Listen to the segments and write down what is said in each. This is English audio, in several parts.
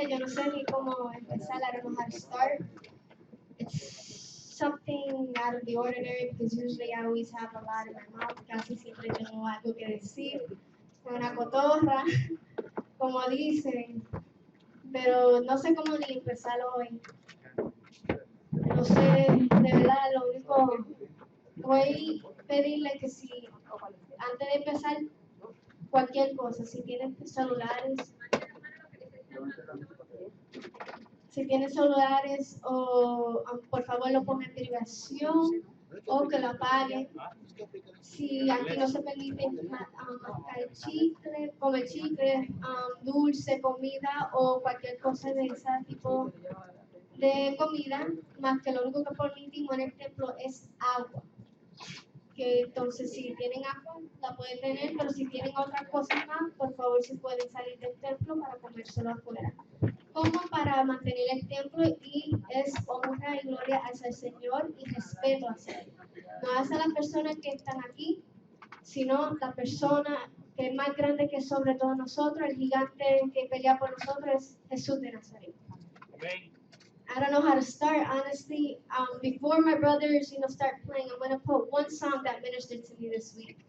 yo no sé ni cómo empezar. I don't know how to start. It's something out of the ordinary because usually I always have a lot in my mouth. Casi siempre tengo algo que decir. Una cotorra, como dicen. Pero no sé cómo ni empezar hoy. No sé, de verdad, lo único. Voy a pedirle que si, antes de empezar cualquier cosa, si tienen celulares, o por favor lo pongan en privación o que lo apaguen. Si aquí no se permite mascar chicle, comer chicle, dulce, comida o cualquier cosa de ese tipo de comida, más que lo único que permitimos en el templo es agua. Que entonces si tienen agua la pueden tener, pero si tienen otras cosas más, por favor si pueden salir del templo para comérselo afuera. Como para mantener el templo y es honra y gloria hacia el Señor y respeto hacia Él. No hacia las personas que están aquí, sino la persona que es más grande que sobre todos nosotros, el gigante que pelea por nosotros es Jesús de Nazaret. Amén. I don't know how to start, honestly. Before my brothers, start playing, I'm going to put one song that ministered to me this week.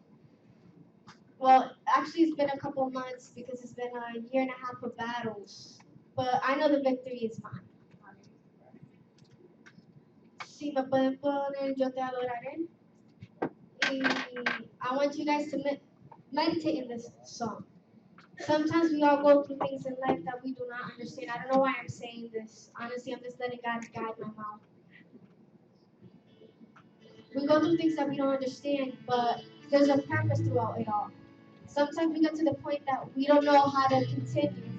Well, actually, it's been a couple of months because it's been a year and a half of battles. But I know the victory is mine. Si me pueden poner, yo te adoraré. Y I want you guys to meditate in this song. Sometimes we all go through things in life that we do not understand. I don't know why I'm saying this. Honestly, I'm just letting God guide my mouth. We go through things that we don't understand, but there's a purpose throughout it all. Sometimes we get to the point that we don't know how to continue.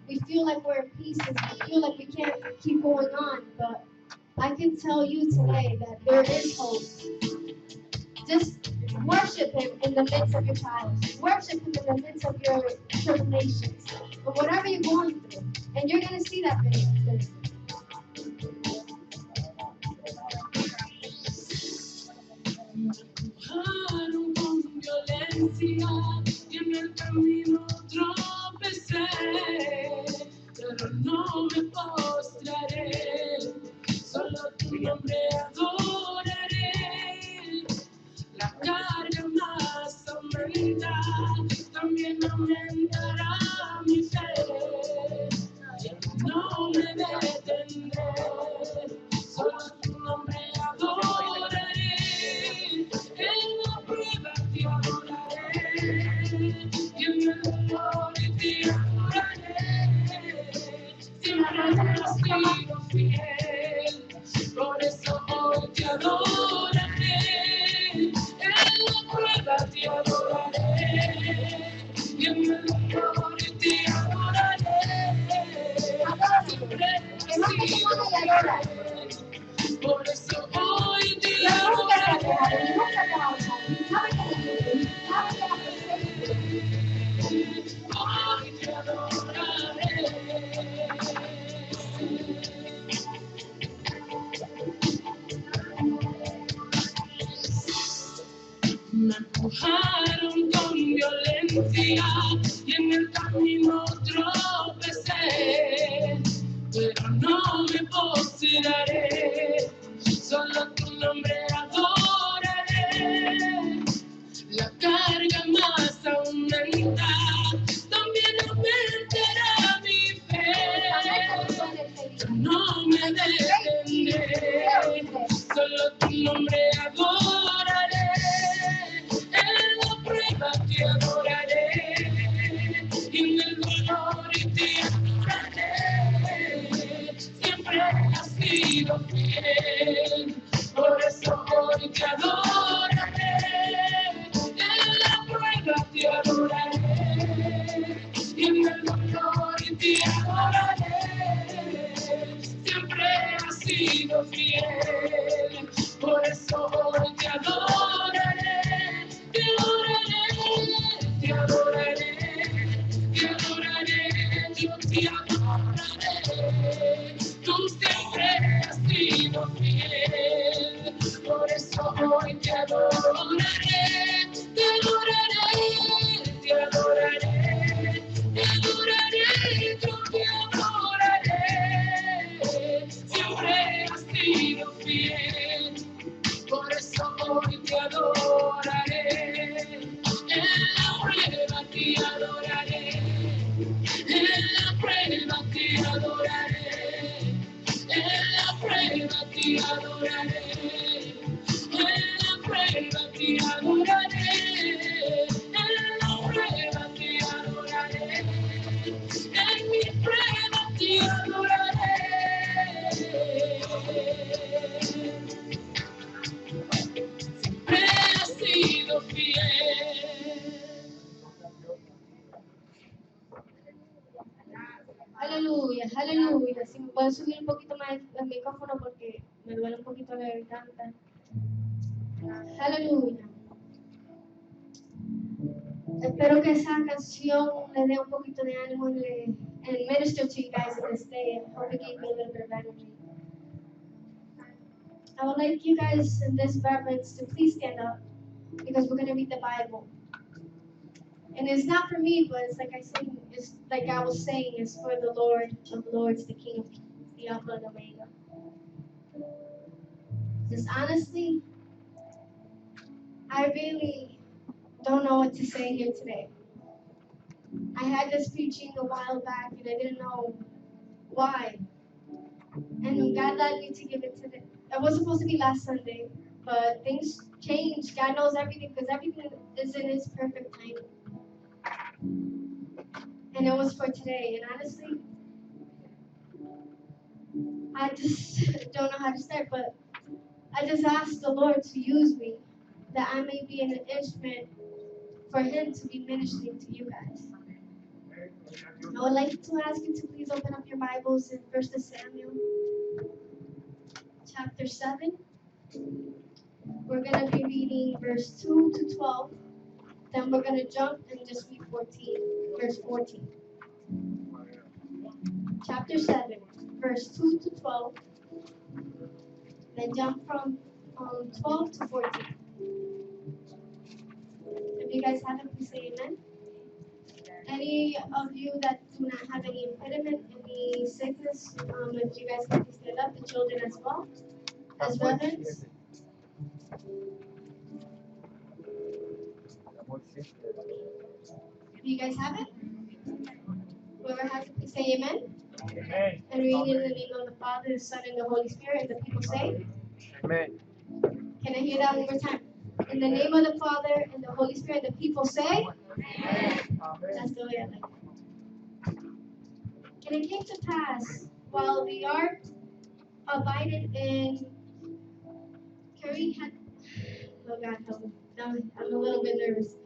We feel like we're in pieces. We feel like we can't keep going on, but I can tell you today that there is hope. Just worship Him in the midst of your trials. Worship Him in the midst of your tribulations. Or whatever you're going through. And you're going to see that video. Empujaron con violencia y en el camino tropecé, pero no me postraré, solo tu nombre adoraré. La carga más aumenta, también aumentará mi fe. No me detendré, solo tu nombre adoraré. En la prueba te adoraré, y en el dolor te adoraré. Siempre has sido fiel, por eso hoy te adoraré. En la prueba te adoraré, y en el dolor te adoraré. Siempre has sido fiel, por eso hoy te adoraré. Hoy te adoraré. Me empujaron con violencia y en el camino tropecé, pero no me postraré, solo tu nombre adoraré. La carga más aumenta, también aumentará mi fe. No me detendré, solo tu nombre adoraré. En la prueba te adoraré, y en el dolor te adoraré. Siempre has sido fiel, por eso hoy te adoraré. En la prueba te adoraré, y en el dolor te adoraré. Siempre has sido fiel, por eso hoy te adoraré. Te adoraré, te adoraré, te adoraré, yo te adoraré. Tú siempre has sido fiel, por eso hoy te adoraré. Te adoraré, te adoraré, te adoraré, yo te adoraré. ti adoraré. En la prueba te adoraré. En la prueba te adoraré. En mi prueba te adoraré. Siempre has sido fiel. Aleluya, aleluya. Si me pueden subir un poquito más el micrófono porque me duele un poquito la garganta. Aleluya. Espero que esa canción le dé un poquito de ánimo and minister to you guys in this day. I hope it gave you a little bit of energy. I would like you guys in this reverence to please stand up because we're going to read the Bible. And it's not for me, but it's like I was saying, it's for the Lord of Lords, the King of Kings, the Alpha and Omega. Just honestly, I really don't know what to say here today. I had this preaching a while back and I didn't know why. And God led me to give it to them. It was supposed to be last Sunday, but things changed. God knows everything because everything is in His perfect timing. And it was for today. And honestly, I just don't know how to start, but I just asked the Lord to use me, that I may be an instrument for Him to be ministering to you guys. I would like to ask you to please open up your Bibles in 1 Samuel chapter 7. We're going to be reading verse 2 to 12. Then we're going to jump and just read verse 14. Chapter 7, verse 2 to 12. Then jump from 12 to 14. If you guys have it, please say amen. Any of you that do not have any impediment, any sickness, if you guys can please stand up, the children as well, as reverence. If you guys have it, whoever has it, please say amen. Amen. And read in the name of the Father, the Son, and the Holy Spirit, and the people say, Amen. can I hear that one more time? In the name of the Father, and the Holy Spirit, the people say, Amen. that's the way I like it. And it came to pass, while the ark abided in Kerry had, oh God, help me. I'm a little bit nervous.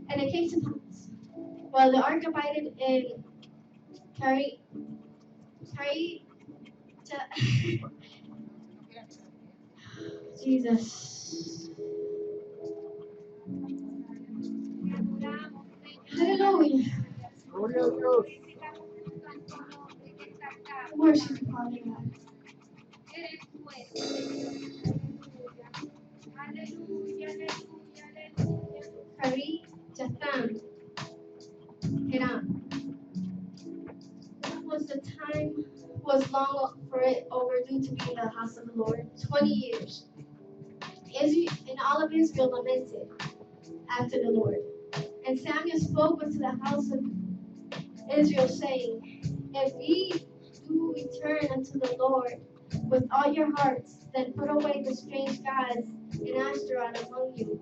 And it came to pass, while the ark abided in Kerry, Jesus. Hallelujah. Gloria a Dios. Worship you, Father God. Kerry, Jatham, Hiram. The time was long for it overdue to be in the house of the Lord. 20 years. Israel, and all of Israel lamented after the Lord. And Samuel spoke unto the house of Israel, saying, if ye do return unto the Lord with all your hearts, then put away the strange gods and Ashtaroth among you,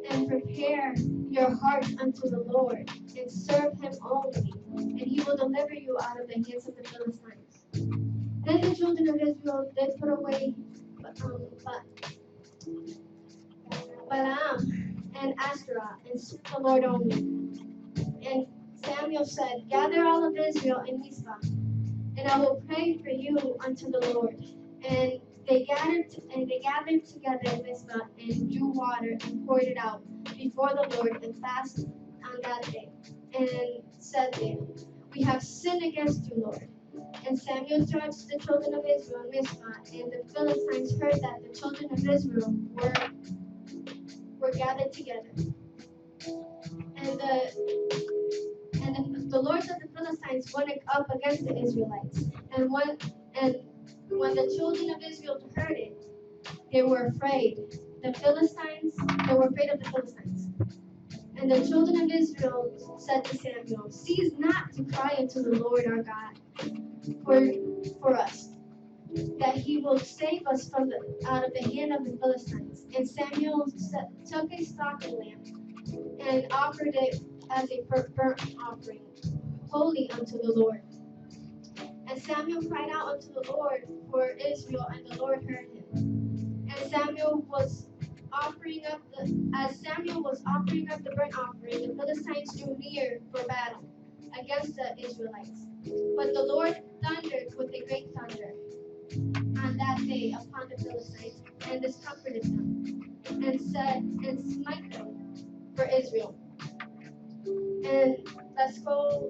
and prepare your heart unto the Lord, and serve him only, and he will deliver you out of the hands of the Philistines. Then the children of Israel did put away Balaam and Ashtaroth, and served the Lord only. And Samuel said, gather all of Israel in Mizpah, and I will pray for you unto the Lord. And they gathered together in Mizpah, and drew water, and poured it out before the Lord, and fasted on that day, and said there, we have sinned against you, Lord. And Samuel judged the children of Israel in Mizpah, and the Philistines heard that the children of Israel were gathered together. And the lords of the Philistines went up against the Israelites. And when the children of Israel heard it, they were afraid. They were afraid of the Philistines. And the children of Israel said to Samuel, cease not to cry unto the Lord our God for us, that he will save us from out of the hand of the Philistines. And Samuel took a stocking lamb and offered it as a burnt offering, holy unto the Lord. And Samuel cried out unto the Lord for Israel, and the Lord heard him. And Samuel was offering up as Samuel was offering up the burnt offering, the Philistines drew near for battle against the Israelites. But the Lord thundered with a great thunder on that day upon the Philistines, and discomforted them, and smite them for Israel. And let's go.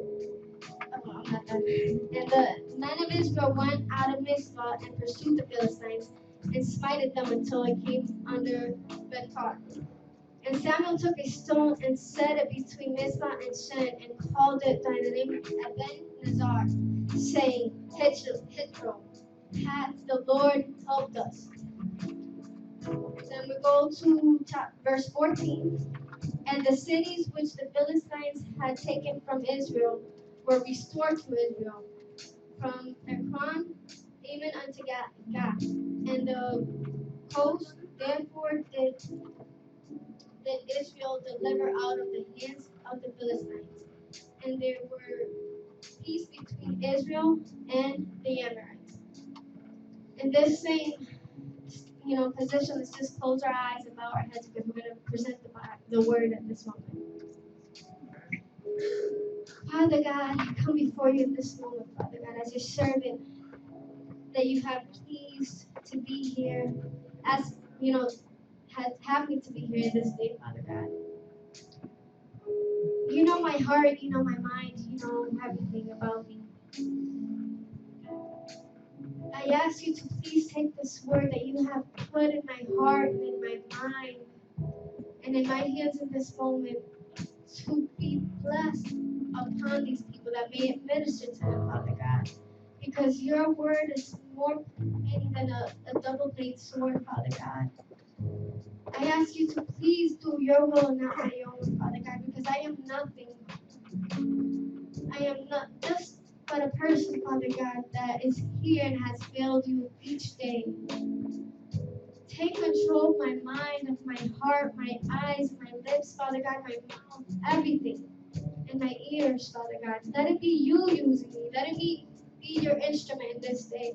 Oh, I'm not done. And the men of Israel went out of Mizpah and pursued the Philistines, and smited them until it came under Bethar. And Samuel took a stone and set it between Mizpah and Shen, and called it by the name Ebenezer, saying, Hitro, hath the Lord helped us. Then we go to verse 14. And the cities which the Philistines had taken from Israel were restored to Israel, from Ekron even unto Gath. And the coast therefore did Israel deliver out of the hands of the Philistines. And there were peace between Israel and the Amorites. In this same position, let's just close our eyes and bow our heads, because we're going to present the word at this moment. Father God, I come before you in this moment, Father God, as your servant that you have pleased to be here, as have me to be here this day, Father God. You know my heart, you know my mind, you know everything about me. I ask you to please take this word that you have put in my heart and in my mind and in my hands in this moment to be blessed upon these people, that may it minister to them, Father God. Because your word is more meaning than a double-bladed sword, Father God. I ask you to please do your will and not my own, Father God, because I am nothing. I am not just but a person, Father God, that is here and has failed you each day. Take control of my mind, of my heart, my eyes, my lips, Father God, my mouth, everything, and my ears, Father God. Let it be you using me. Let it be your instrument in this day.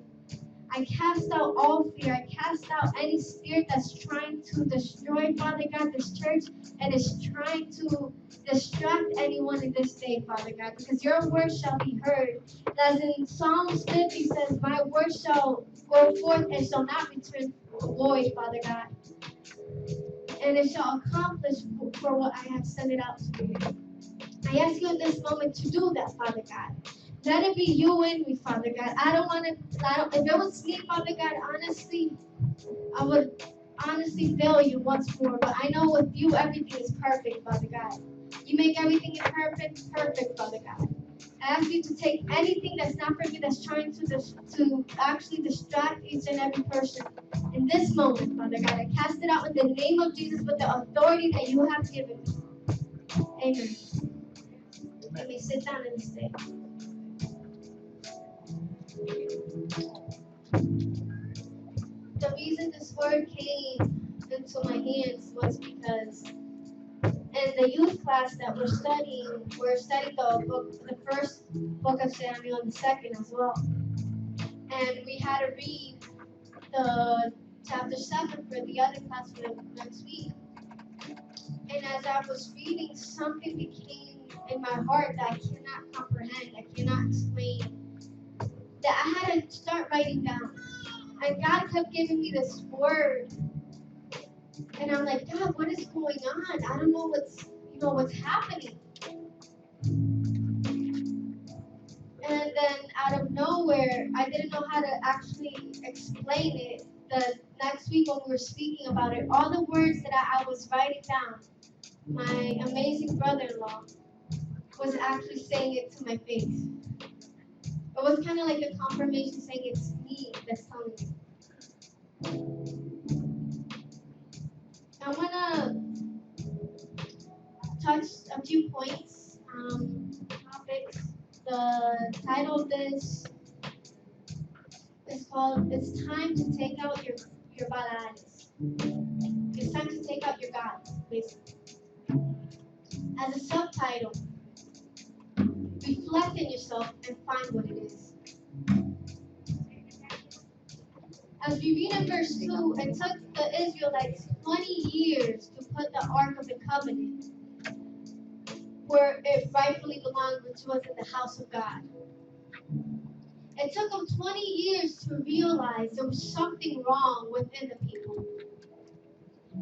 I cast out all fear. I cast out any spirit that's trying to destroy, Father God, this church, and is trying to distract anyone in this day, Father God, because your word shall be heard. As in Psalms 50 says, my word shall go forth and shall not return void, Father God. And it shall accomplish for what I have sent it out to do. I ask you in this moment to do that, Father God. Let it be you in me, Father God. If it was me, Father God, honestly, I would honestly fail you once more. But I know with you, everything is perfect, Father God. You make everything perfect, Father God. I ask you to take anything that's not for me, that's trying to actually distract each and every person in this moment, Father God. I cast it out in the name of Jesus with the authority that you have given me. Amen. Let me sit down and stay. The reason this word came into my hands was because in the youth class that we're studying the first book of Samuel and the second as well. And we had to read the chapter 7 for the other class for the next week. And as I was reading, something became in my heart that I cannot comprehend, I cannot explain, that I had to start writing down. And God kept giving me this word. And I'm like, God, what is going on? I don't know what's happening. And then out of nowhere, I didn't know how to actually explain it. The next week when we were speaking about it, all the words that I was writing down, my amazing brother-in-law was actually saying it to my face. It was kind of like a confirmation saying it's me that's telling me. I want to touch a few points, topics. The title of this is it's time to take out your baladas. It's time to take out your gods, basically. As a subtitle, reflect in yourself and find what it is. As we read in verse 2, it took the Israelites 20 years to put the Ark of the Covenant where it rightfully belonged, which was in the house of God. It took them 20 years to realize there was something wrong within the people.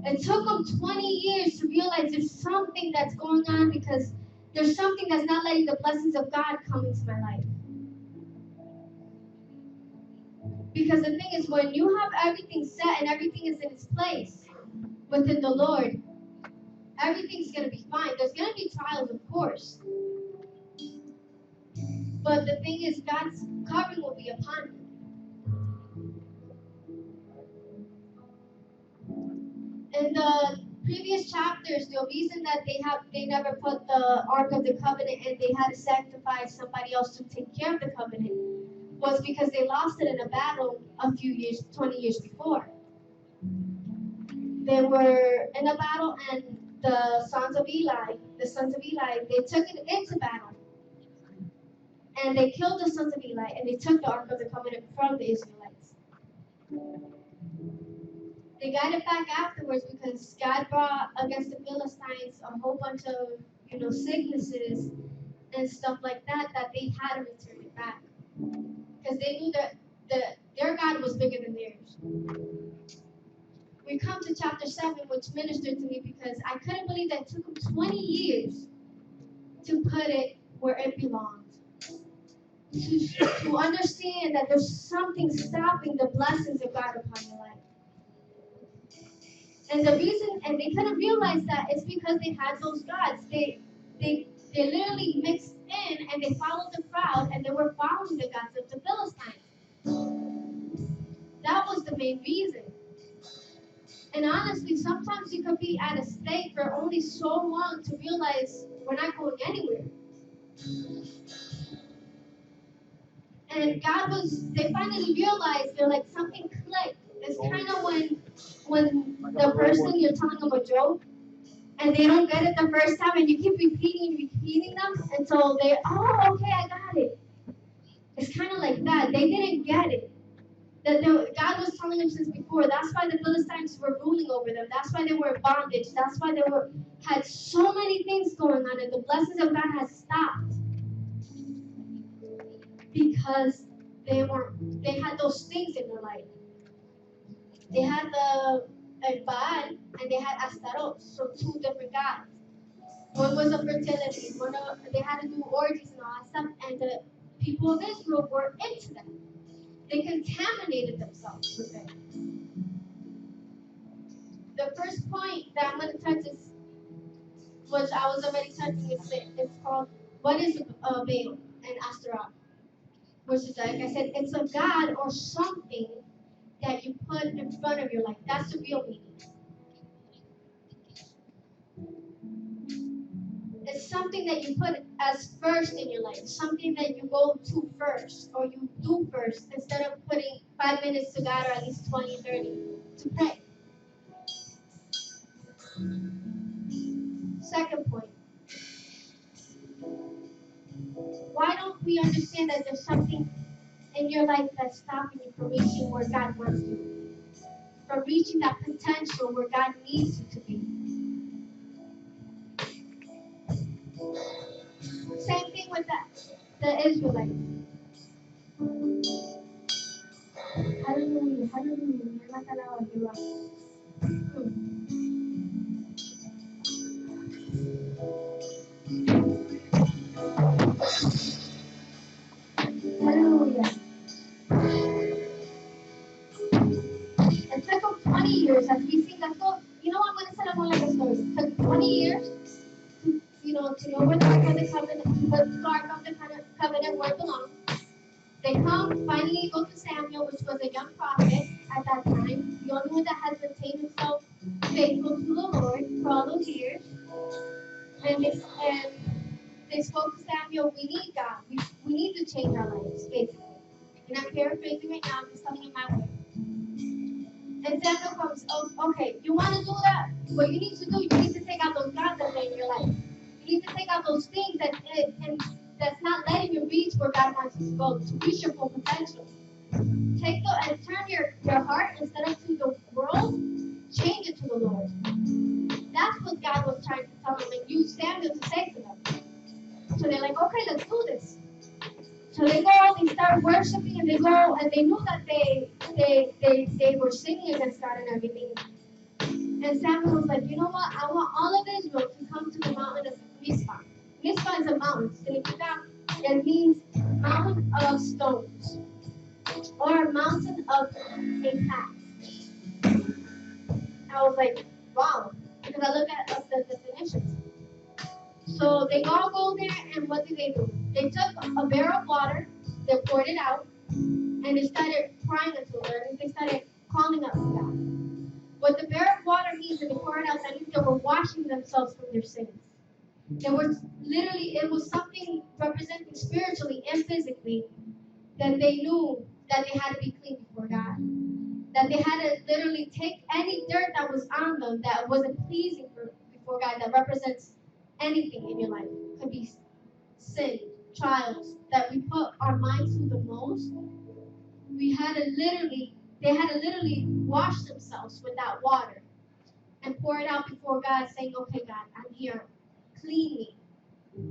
It took them 20 years to realize there's something that's going on because there's something that's not letting the blessings of God come into my life. Because the thing is, when you have everything set and everything is in its place within the Lord, everything's going to be fine. There's going to be trials, of course. But the thing is, God's covering will be upon you. In the previous chapters, the reason that they never put the Ark of the Covenant and they had to sacrifice somebody else to take care of the covenant was because they lost it in a battle a few years, 20 years before. They were in a battle and the sons of Eli, they took it into battle. And they killed the sons of Eli and they took the Ark of the Covenant from the Israelites. They got it back afterwards because God brought against the Philistines a whole bunch of, sicknesses and stuff like that they had to return it back. Because they knew that their God was bigger than theirs. We come to chapter 7, which ministered to me because I couldn't believe that it took them 20 years to put it where it belonged. To understand that there's something stopping the blessings of God upon your life. And the reason, and they couldn't realize that, it's because they had those gods. They literally mixed in and they followed the crowd and they were following the gods of the Philistines. That was the main reason. And honestly, sometimes you could be at a state for only so long to realize we're not going anywhere. And they finally realized, they're like, something clicked. It's kind of when the person, you're telling them a joke, and they don't get it the first time, and you keep repeating them until they, oh, okay, I got it. It's kind of like that. They didn't get it. God was telling them since before. That's why the Philistines were ruling over them. That's why they were in bondage. That's why they had so many things going on, and the blessings of God had stopped. Because they had those things in their life. They had the Baal and they had Astaroth, so two different gods. One was a fertility, they had to do orgies and all that stuff, and the people of Israel were into that. They contaminated themselves with it. The first point that I'm going to touch is, which I was already touching, it's called, what is Baal and Astaroth? Which is, like I said, it's a god or something that you put in front of your life. That's the real meaning. It's something that you put as first in your life, something that you go to first or you do first instead of putting 5 minutes to God or at least 20, 30 to pray. Second point. Why don't we understand that there's something in your life that's stopping you from reaching where God wants you, from reaching that potential where God needs you to be? Same thing with the Israelites. Hallelujah, hallelujah. Hallelujah. It took them 20 years as we sing that song. You know what? I'm going to tell them more like a story. It took 20 years to know where the Ark of the Covenant, where it belongs. They come, finally go to Samuel, which was a young prophet at that time, the only one that has maintained himself faithful to the Lord for all those years. And they spoke to Samuel, we need God. We need to change our lives, basically. And I'm paraphrasing right now, I'm just telling you my way. And Samuel comes, oh, okay, you want to do that? What you need to do, you need to take out those gods that are in your life. You need to take out those things that's not letting you reach where God wants you to go, to reach your full potential. Take the and turn your heart instead of to the world, change it to the Lord. That's what God was trying to tell them and use Samuel to say to them. So they're like, okay, let's do this. So they go, they start worshiping, and they go, and they knew that they were sinning against God and everything. And Samuel was like, you know what? I want all of Israel to come to the mountain of Mizpah. Mizpah is a mountain. Significa, it means mountain of stones, or a mountain of a path. I was like, wow, because I look at the definitions. So they all go there, and what did they do? They took a barrel of water, they poured it out, and they started crying unto the Lord, and they started calling out to God. What the barrel of water means, and they poured it out, that means they were washing themselves from their sins. They were literally, it was something representing spiritually and physically that they knew that they had to be clean before God. That they had to literally take any dirt that was on them that wasn't pleasing before God, that represents anything in your life. It could be sin, trials, that we put our minds to the most. They had to literally wash themselves with that water and pour it out before God, saying, okay, God, I'm here. Clean me.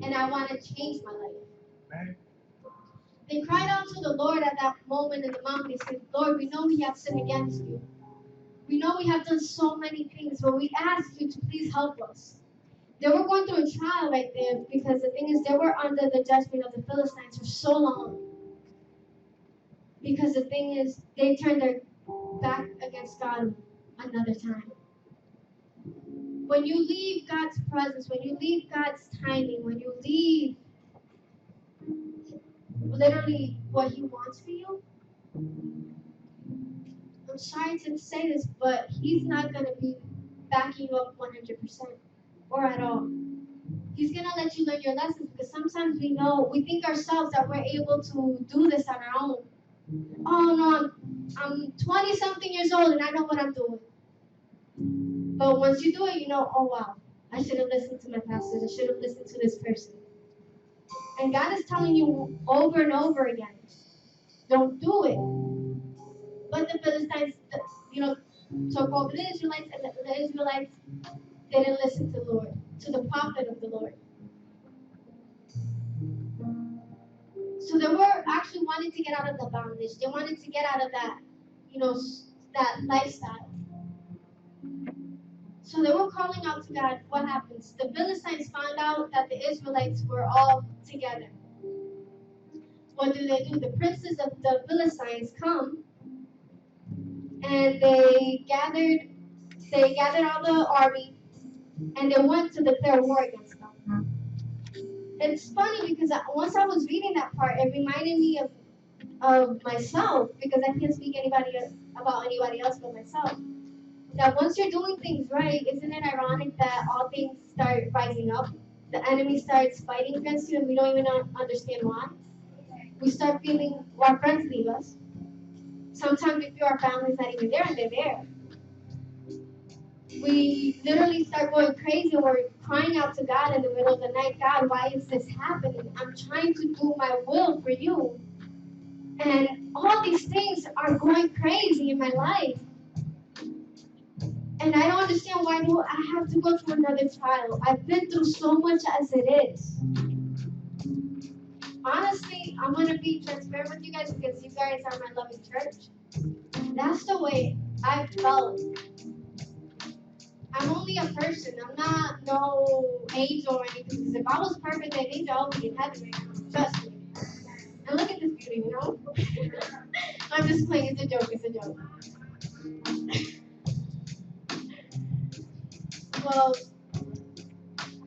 And I want to change my life. Amen. They cried out to the Lord at that moment in the mountain. They said, Lord, we know we have sinned against you. We know we have done so many things, but we ask you to please help us. They were going through a trial right there because the thing is, they were under the judgment of the Philistines for so long. Because the thing is, they turned their back against God another time. When you leave God's presence, when you leave God's timing, when you leave literally what He wants for you, I'm sorry to say this, but He's not going to be backing you up 100% or at all. He's going to let you learn your lessons because sometimes we think ourselves that we're able to do this on our own. Oh no, I'm 20 something years old and I know what I'm doing. But once you do it, you know, oh wow, I should have listened to my pastors. I should have listened to this person. And God is telling you over and over again, don't do it. But the Philistines, took over the Israelites, and the Israelites didn't listen to the Lord, to the prophet of the Lord. So they were actually wanting to get out of the bondage. They wanted to get out of that, that lifestyle. So they were calling out to God. What happens? The Philistines found out that the Israelites were all together. What do? The princes of the Philistines come, and they gathered all the army, and they went to declare war against them. It's funny because once I was reading that part, it reminded me of myself, because I can't speak about anybody else but myself. That once you're doing things right, isn't it ironic that all things start rising up? The enemy starts fighting against you, and we don't even understand why. We start feeling our friends leave us. Sometimes we feel our family's not even there, and they're there. We literally start going crazy, and we're crying out to God in the middle of the night. God, why is this happening? I'm trying to do my will for you. And all these things are going crazy in my life. And I don't understand why do I have to go through another trial. I've been through so much as it is. Honestly, I'm going to be transparent with you guys because you guys are my loving church. That's the way I felt. I'm only a person. I'm not no angel or anything. Because if I was perfect and angel, I would be in heaven right now. Trust me. And look at this beauty, I'm just playing. It's a joke. It's a joke. Well,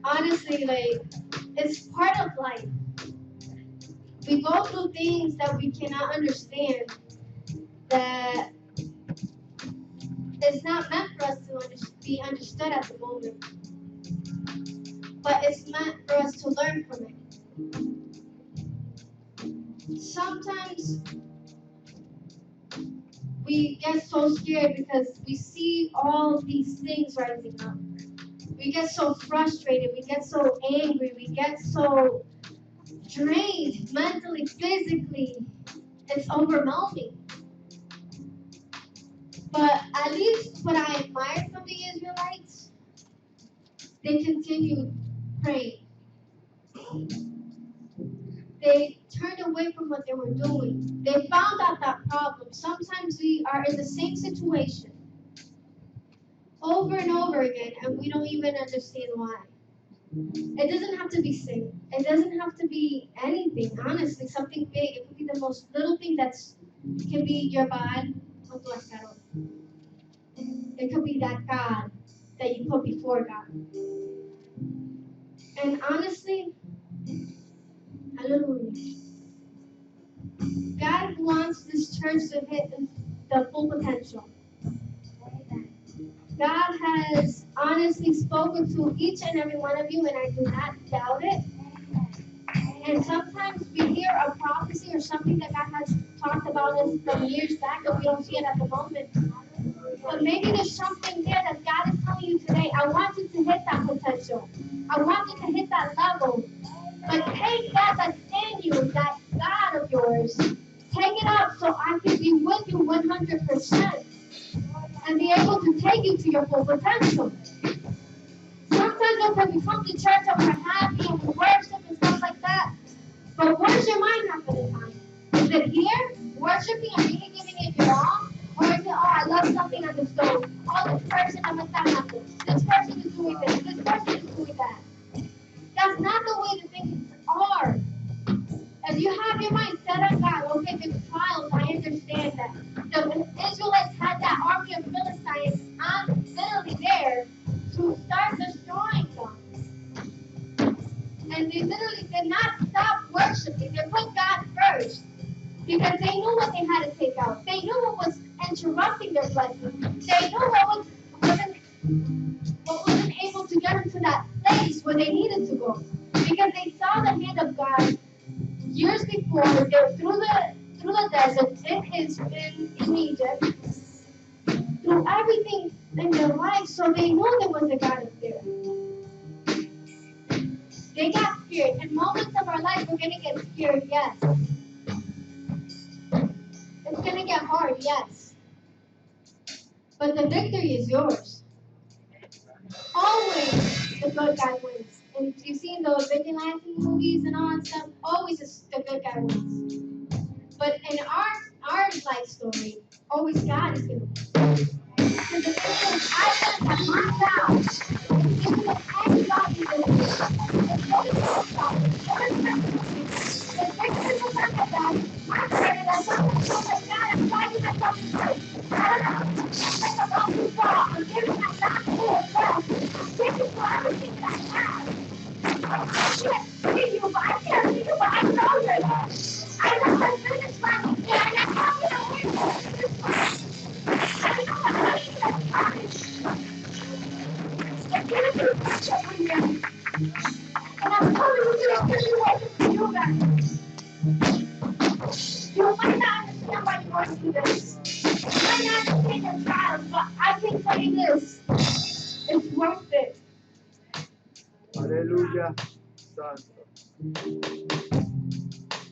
honestly, it's part of life. We go through things that we cannot understand, that it's not meant for us to be understood at the moment, but it's meant for us to learn from it. Sometimes we get so scared because we see all these things rising up. We get so frustrated, we get so angry, we get so drained mentally, physically. It's overwhelming. But at least what I admire from the Israelites, they continued praying. They turned away from what they were doing. They found out that problem. Sometimes we are in the same situation over and over again, and we don't even understand why. It doesn't have to be sin. It doesn't have to be anything, honestly, something big. It could be the most little thing it can be your bad o tu ascarón. It could be that God that you put before God. And honestly, hallelujah. God wants this church to hit the full potential. God has honestly spoken to each and every one of you, and I do not doubt it. And sometimes we hear a prophecy or something that God has talked about us from years back, and we don't see it at the moment. But maybe there's something there that God is telling you today. I want you to hit that potential. I want you to hit that level. But take that that's in you, that God of yours, take it up so I can be with you 100% and be able to take you to your full potential. Sometimes when we come to church and we're happy and we worship and stuff like that, but where's your mind half of the time? Is it here, worshiping and really giving it your all? Or is it, oh, I love something on the stove. Oh, this person, I'm a fan. This person is doing this. This person is doing that. That's not the way the things are. If you have your mind set on God, okay, the trials, I understand that. The Israelites had that army of Philistines literally there to start destroying them. And they literally did not stop worshiping. They put God first because they knew what they had to take out. They knew what was interrupting their blessing. They knew what wasn't able to get them to that place where they needed to go. Because they saw the hand of God years before. They were through the desert in Egypt, through everything in their life, so they knew there was a God up there. They got scared. In moments of our life, we're gonna get scared, yes. It's gonna get hard, yes. But the victory is yours. Always the good guy wins. And you've seen the vigilante movies and all that stuff, always the good guy wins. But in our life story, always God is going to win. Because the thing is, I learned that myself, even if anybody is it's always God. The victory is not that bad. I started as something so like God, I'm fighting myself to truth. I don't know. Think about who God. I'm giving my back to it. I'm taking for everything that I have. I can't see you, but I can't see you, but I know you're there. I know I'm finished by me. Yeah, I know I'm going to win this fight. I know I'm going to get it right. It's going to be pressure for you. And I'm telling you, it's going to be working for you guys. You might not understand why you're going through this. You might not understand your trials, but I can tell you this. It's worth it. Hallelujah. Santo.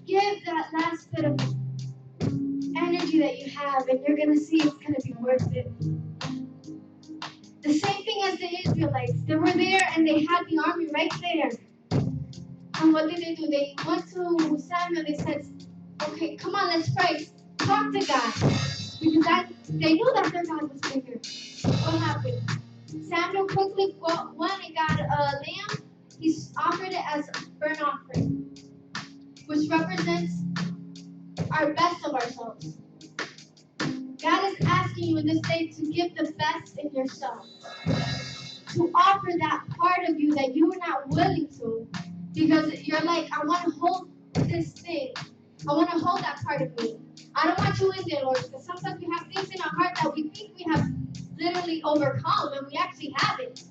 Give that last bit of energy that you have, and you're going to see it's going to be worth it. The same thing as the Israelites. They were there and they had the army right there. And what did they do? They went to Samuel. They said, okay, come on, let's pray. Talk to God. Because they knew that their God was bigger. What happened? Samuel quickly went and got a lamb. He offered it as a burnt offering, which represents our best of ourselves. God is asking you in this day to give the best in yourself. To offer that part of you that you're not willing to. Because you're like, I want to hold this thing. I want to hold that part of me. I don't want you in there, Lord. Because sometimes we have things in our heart that we think we have literally overcome, and we actually haven't.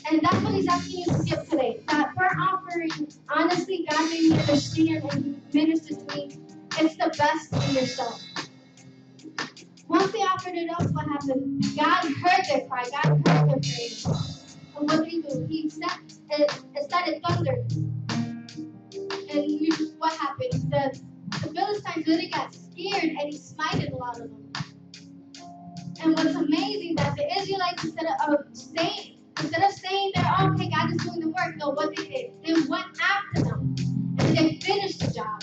And that's what he's asking you to give today. That burnt offering, honestly, God made me understand and ministered to me. It's the best in yourself. Once they offered it up, what happened? God heard their cry. God heard their praise. And what did he do? He started thunder. And what happened? The Philistines really got scared and he smited a lot of them. And what's amazing that the Israelites, instead of saying that, oh, okay, God is doing the work, no, what they did, they went after them and they finished the job.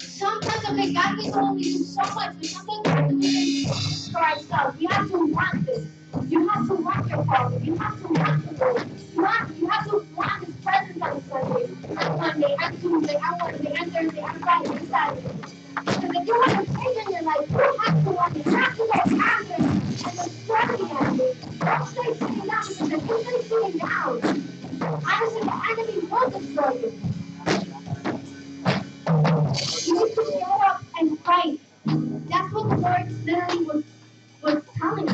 Sometimes, okay, God can only do so much, but sometimes we have to do things for ourselves. We have to want this. You have to want your calling. You have to want the Lord. You have to want His presence on Sunday, on Monday, on Tuesday, on Wednesday, on Thursday, on Friday, on Saturday. Because if you want to change in your life, you have to want it. You have to go after it and destroy the enemy. Don't stay sitting down because if you stay sitting down, honestly, the enemy will destroy you. You need to get up and fight. That's what the Lord literally was telling me.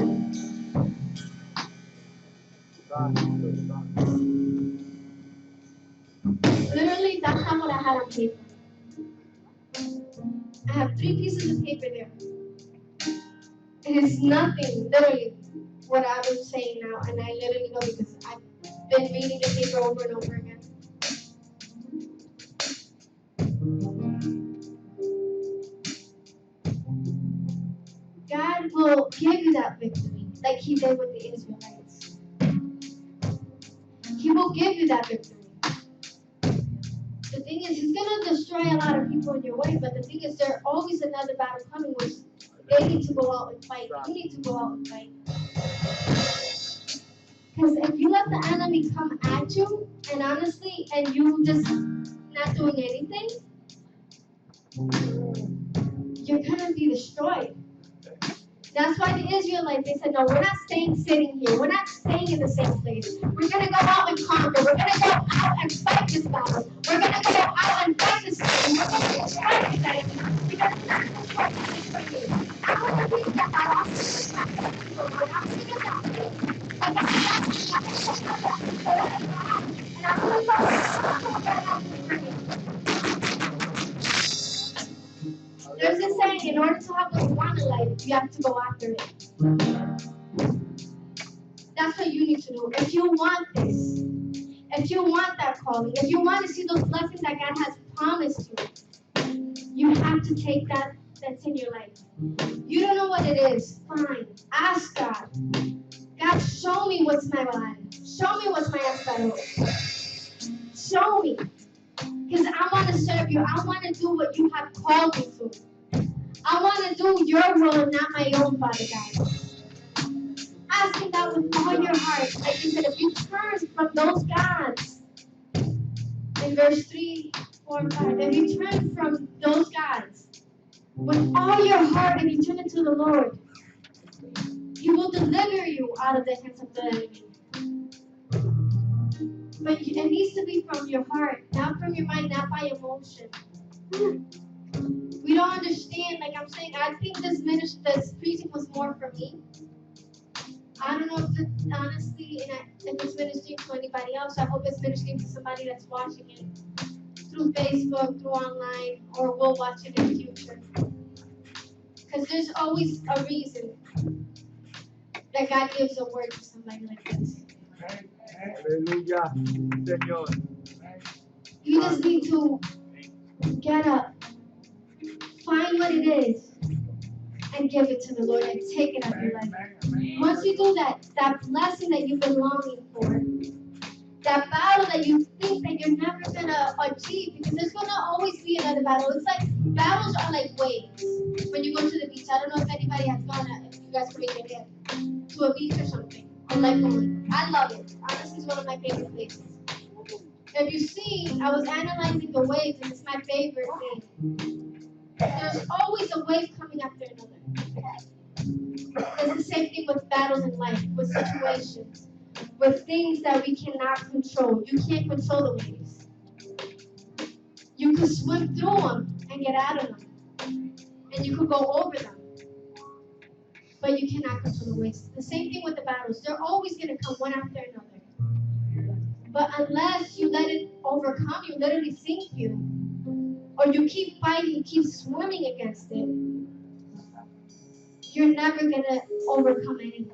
Literally, that's not what I had on paper. I have 3 pieces of paper there. It is nothing, literally, what I was saying now, and I literally know because I've been reading the paper over and over again. God will give you that victory, like He did with the Israelites. He will give you that victory. The thing is, He's going to destroy a lot of people in your way, but the thing is, there's always another battle coming where they need to go out and fight. You need to go out and fight. Because if you let the enemy come at you, and honestly, and you just not doing anything, you're going to be destroyed. That's why the Israelites, they said, no, we're not sitting here. We're not staying in the same place. We're going to go out and conquer. We're going to go out and fight this battle. We're going to go out and fight this battle. We're going to destroy this enemy. Because that's what is for you. I want to be that battle. I'm going to that. And I'm going to go. There's a saying, in order to have what you want in life, you have to go after it. That's what you need to do. If you want this, if you want that calling, if you want to see those blessings that God has promised you, you have to take that's in your life. You don't know what it is. Fine. Ask God. God, show me what's my line. Show me what's my aspect. Show me. Because I want to serve you. I want to do what you have called me to. I want to do your will and not my own, Father God. Asking God with all your heart. Like you said, if you turn from those gods, in verse 3, 4, 5, if you turn from those gods with all your heart and you turn it to the Lord, He will deliver you out of the hands of the enemy. But it needs to be from your heart, not from your mind, not by emotion. We don't understand, like I'm saying, I think this preaching was more for me. I don't know if it's honestly, if it's ministering to anybody else. I hope it's ministering to somebody that's watching it through Facebook, through online, or will watch it in the future. Because there's always a reason that God gives a word to somebody like this. Hallelujah, Señor. You just need to get up, find what it is, and give it to the Lord and take it out of your life. Once you do that, that blessing that you've been longing for, that battle that you think that you're never gonna achieve, because there's gonna always be another battle. It's like battles are like waves. When you go to the beach, I don't know if anybody has gone, if you guys can make it to a beach or something. I like going. I love it. Honestly, it's one of my favorite places. If you see, I was analyzing the waves, and it's my favorite thing. There's always a wave coming after another. It's the same thing with battles in life, with situations, with things that we cannot control. You can't control the waves. You could swim through them and get out of them. And you could go over them. But you cannot control the waves. The same thing with the battles. They're always going to come one after another. But unless you let it overcome you, literally sink you, or you keep fighting, keep swimming against it, you're never gonna overcome anything.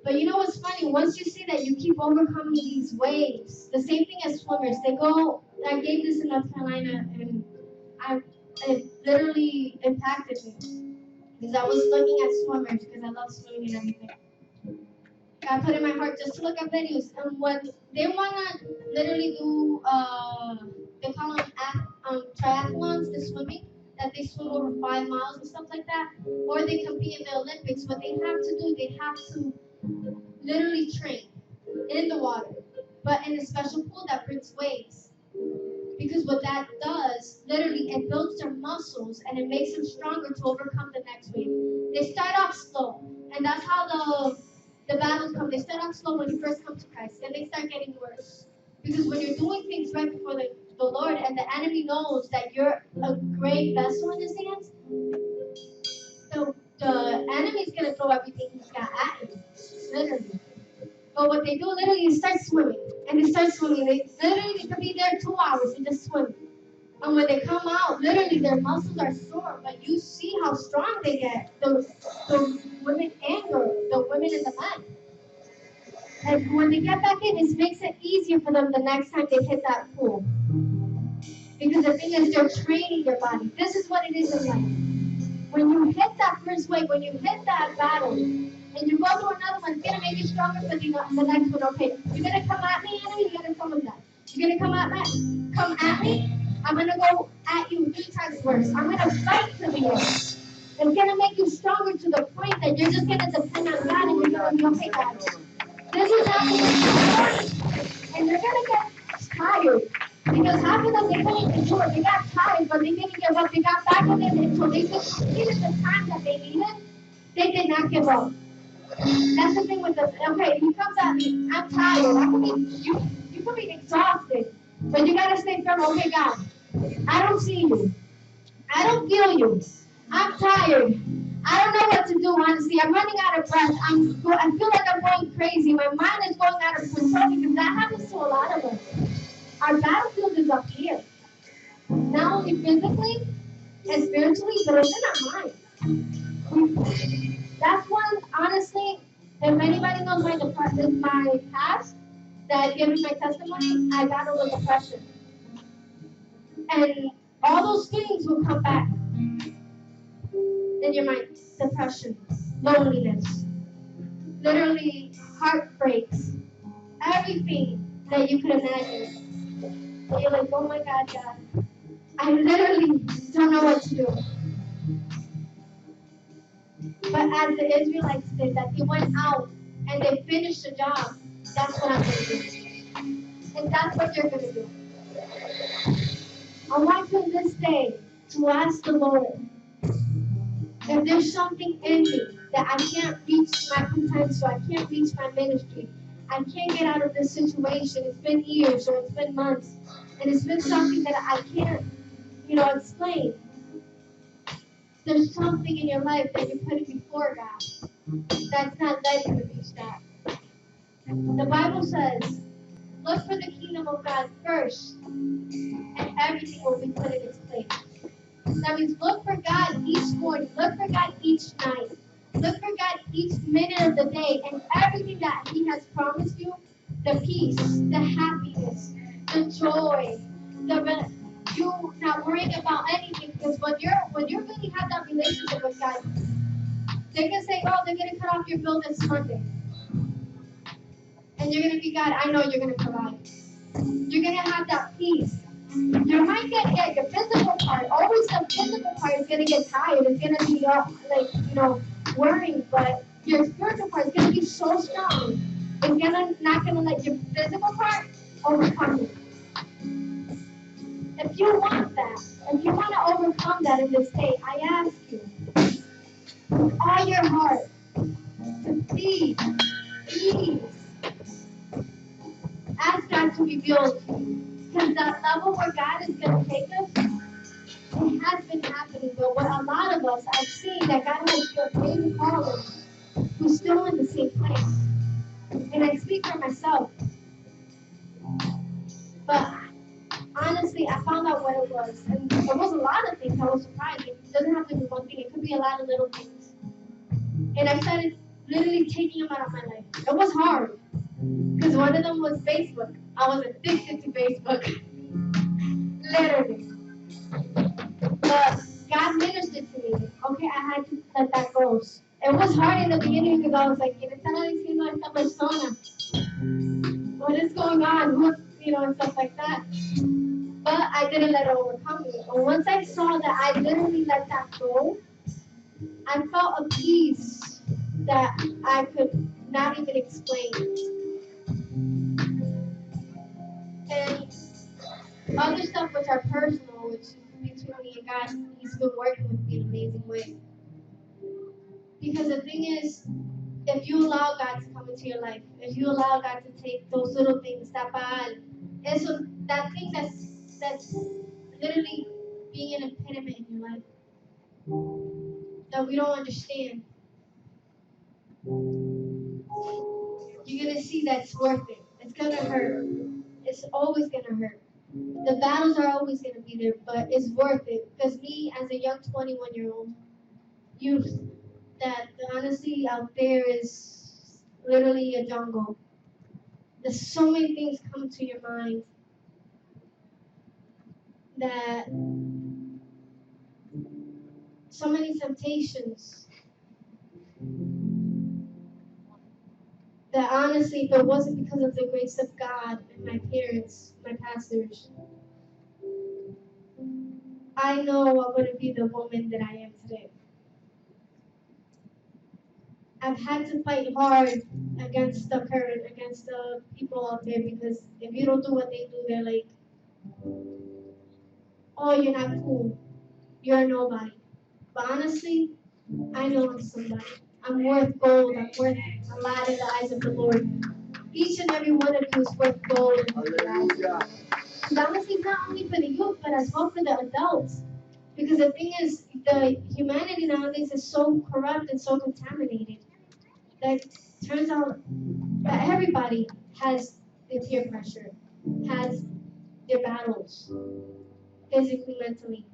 But you know what's funny? Once you see that you keep overcoming these waves, the same thing as swimmers. They go. I gave this in North Carolina, and it literally impacted me because I was looking at swimmers because I love swimming and everything. God put in my heart just to look at videos, and when they wanna literally do, they call them triathlons, the swimming, that they swim over 5 miles and stuff like that, or they compete in the Olympics. What they have to do, they have to literally train in the water, but in a special pool that brings waves. Because what that does, literally, it builds their muscles and it makes them stronger to overcome the next wave. They start off slow, and that's how the battles come. They start off slow when you first come to Christ, then they start getting worse. Because when you're doing things right before the Lord, and the enemy knows that you're a great vessel in his hands, the enemy's gonna throw everything he's got at you, literally. But what they do literally is start swimming, and they start swimming. They literally could be there 2 hours and just swim. And when they come out, literally their muscles are sore, but you see how strong they get. The women and the women and the men. And when they get back in, it makes it easier for them the next time they hit that pool. Because the thing is, they're training their body. This is what it is in life. When you hit that first wave, when you hit that battle, and you go through another one, it's going to make you stronger for the next one. Okay, you're going to come at me, enemy, you're going to come with that. You're going to come at me, I'm going to go at you 3 times worse. I'm going to fight to the end. It's going to make you stronger to the point that you're just going to depend on God and you're going to be okay, God. This is happening. And you're going to get tired. Because half of them, they couldn't endure. They got tired, but they didn't give up. They got back in it until they just completed the time that they needed. They did not give up. That's the thing with this. Okay, he comes at me. I'm tired. You could be exhausted. But you got to stay firm. Okay, God, I don't see you. I don't feel you. I'm tired. I don't know what to do, honestly. I'm running out of breath. I feel like I'm going crazy. My mind is going out of control because that happens to a lot of us. Our battlefield is up here. Not only physically and spiritually, but it's in our mind. That's one, honestly, if anybody knows my past, that I've given my testimony, I battled with depression. And all those things will come back in your mind. Depression, loneliness, literally heartbreaks, everything that you could imagine. And you're like, oh my God, God, I literally don't know what to do. But as the Israelites did, that they went out and they finished the job, that's what I'm going to do. And that's what you're going to do. I want you this day to ask the Lord, if there's something in me that I can't reach my potential, I can't reach my ministry, I can't get out of this situation, it's been years or it's been months, and it's been something that I can't, explain. There's something in your life that you're putting before God that's not letting you reach that. The Bible says, look for the kingdom of God first, and everything will be put in its place. That means look for God each morning, look for God each night, look for God each minute of the day, and everything that He has promised you, the peace, the happiness, the joy, you not worrying about anything, because when you really have that relationship with God, they're gonna say, oh, they're gonna cut off your bill this Monday. And you're gonna be, God, I know you're gonna provide. You're gonna have that peace. You might get your physical part, always the physical part is gonna get tired, it's gonna be worrying, but your spiritual part is gonna be so strong. It's not gonna let your physical part overcome you. If you want that, if you want to overcome that in this day, I ask you, with all your heart, to please ask God to reveal to you. Because that level where God is going to take us, it has been happening. But what a lot of us, I've seen that God has maybe called us, who's still in the same place. And I speak for myself. But honestly, I found out what it was. And it was a lot of things. I was surprised. It doesn't have to be one thing. It could be a lot of little things. And I started literally taking them out of my life. It was hard because one of them was Facebook. I was addicted to Facebook, literally. But God ministered to me. Okay, I had to let that go. It was hard in the beginning because I was like, ¿qué le estaba diciendo a esta persona? What is going on? Who's, and stuff like that. But I didn't let it overcome me. And once I saw that I literally let that go, I felt a peace that I could not even explain. And other stuff which are personal, which is between me and God, He's been working with me in an amazing way. Because the thing is, if you allow God to come into your life, if you allow God to take those little things, that thing that's literally being an impediment in your life, that we don't understand, you're gonna see that's worth it. It's gonna hurt. It's always gonna hurt. The battles are always gonna be there, but it's worth it. Because me, as a young 21-year-old youth, that honestly out there is literally a jungle. There's so many things come to your mind that so many temptations that honestly, if it wasn't because of the grace of God and my parents, my pastors, I know I wouldn't be the woman that I am today. I've had to fight hard against the current, against the people out there, because if you don't do what they do, they're like, oh, you're not cool. You're a nobody. But honestly, I know I'm somebody. I'm worth gold. I'm worth a lot in the eyes of the Lord. Each and every one of you is worth gold in the eyes. And honestly, not only for the youth, but as well for the adults. Because the thing is, the humanity nowadays is so corrupt and so contaminated that it turns out that everybody has their peer pressure, has their battles, physically, mentally.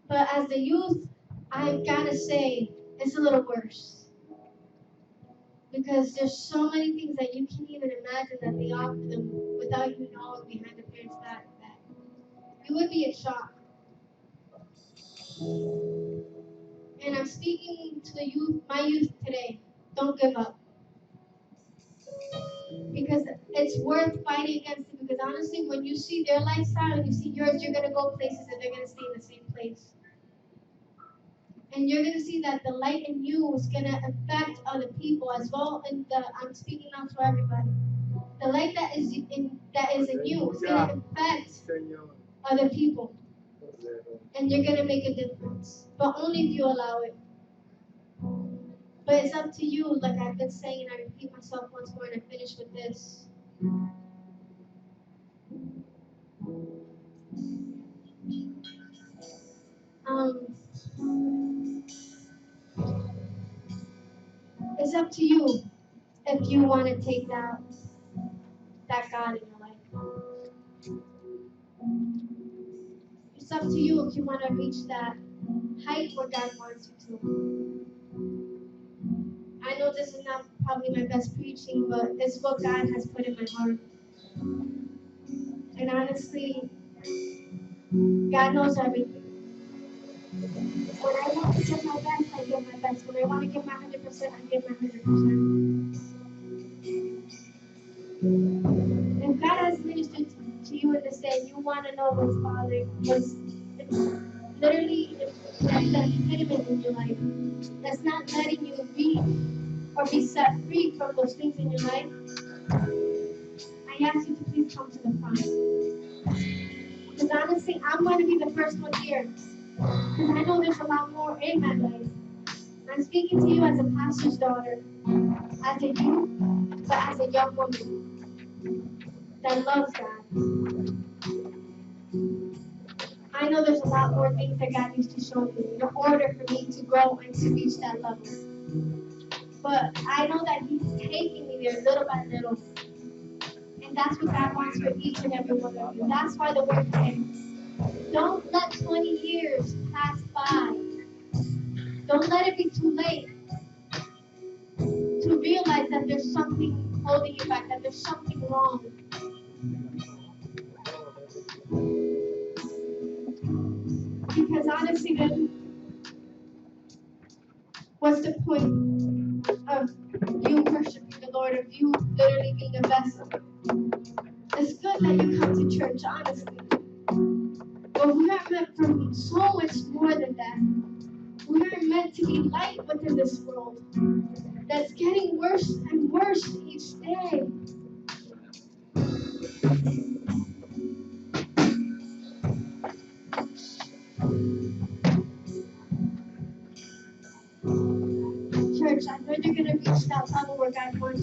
But as the youth, I gotta say, it's a little worse. Because there's so many things that you can't even imagine that they offer them without you knowing behind the parents' back that you would be in shock. And I'm speaking to the youth, my youth today. Don't give up. Because it's worth fighting against it. Because honestly, when you see their lifestyle and you see yours, you're going to go places and they're going to stay in the same place. And you're going to see that the light in you is going to affect other people as well. And I'm speaking now to everybody. The light that is in you is going to affect other people. And you're going to make a difference. But only if you allow it. But it's up to you, like I've been saying, I repeat myself once more and I finish with this. It's up to you if you want to take that God in your life. It's up to you if you want to reach that height where God wants you to. I know this is not probably my best preaching, but it's what God has put in my heart. And honestly, God knows everything. When I want to give my best, I give my best. When I want to give my 100%, I give my 100%. If God has ministered to you in this day, and you want to know what's bothering, it's literally that's the impediment in your life. That's not letting you reach or be set free from those things in your life. I ask you to please come to the front. Because honestly, I'm going to be the first one here. Because I know there's a lot more in my life. I'm speaking to you as a pastor's daughter, as a youth, but as a young woman that loves God. I know there's a lot more things that God used to show me in order for me to grow and to reach that level. But I know that He's taking me there little by little. And that's what God wants for each and every one of you. That's why the word says, don't let 20 years pass by. Don't Don't let it be too late to realize that there's something holding you back, that there's something wrong. Because honestly, then, what's the point of you worshiping the Lord, of you literally being a vessel? It's good that you come to church, honestly. But we are meant for so much more than that. We are meant to be light within this world that's getting worse and worse each day. Church, I know you're going to reach that level where God wants you.